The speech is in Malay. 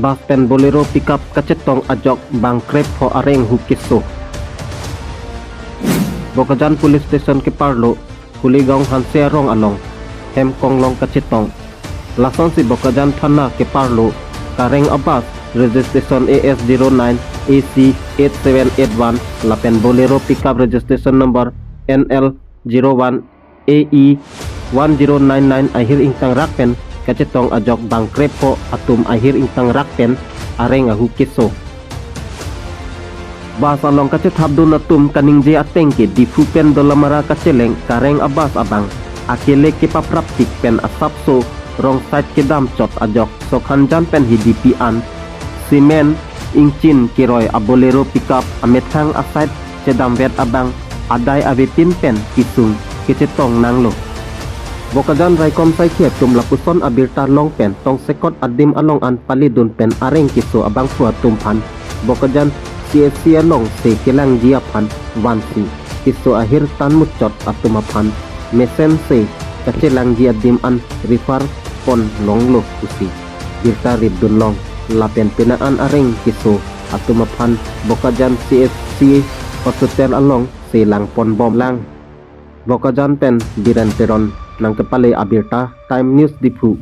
Bus pen bolero pickup kacetong ajok bang krep ho areng hukiso. Bokajan police station ke Parlo, kuligong hanse rong along, hem kong long kacetong. Lason si Bokajan thana ke Parlo, kareng abas registration AS09 AC 8781 lapen bolero pickup registration number NL01 AE 1099 akhir ingtang rakpen kacetong ajok bang krepo atum akhir ingtang rakpen areng ahu keso. Bas along kacet habdun atum kaning je atengke di fupen dolamara kaceleng kareng abas abang akele ke papraptik pen asapso rong side ke damcot ajok sokhanjan pen hidipian simen ingcin kiroy abolero pickup amethang aside cedam vet abang adai abetin pen kisung kecetong nanglo. Bokajan raikom sai kiep tum lapuson abirta long pen tong sekot adim along an palidun pen areng kiso abang tua tumpan. Bokajan CSC along se kilang jiapan wansi kiso akhir tan mucot atumapan mesen se kacelang jiadim an rifar pon longlo usi birta ribdun long lapen pinaan areng kiso atumapan. Bokajan CSC hospital along se lang pon bom lang. Bokajan pen biran peron nang kepala Abirta Time News Dipu.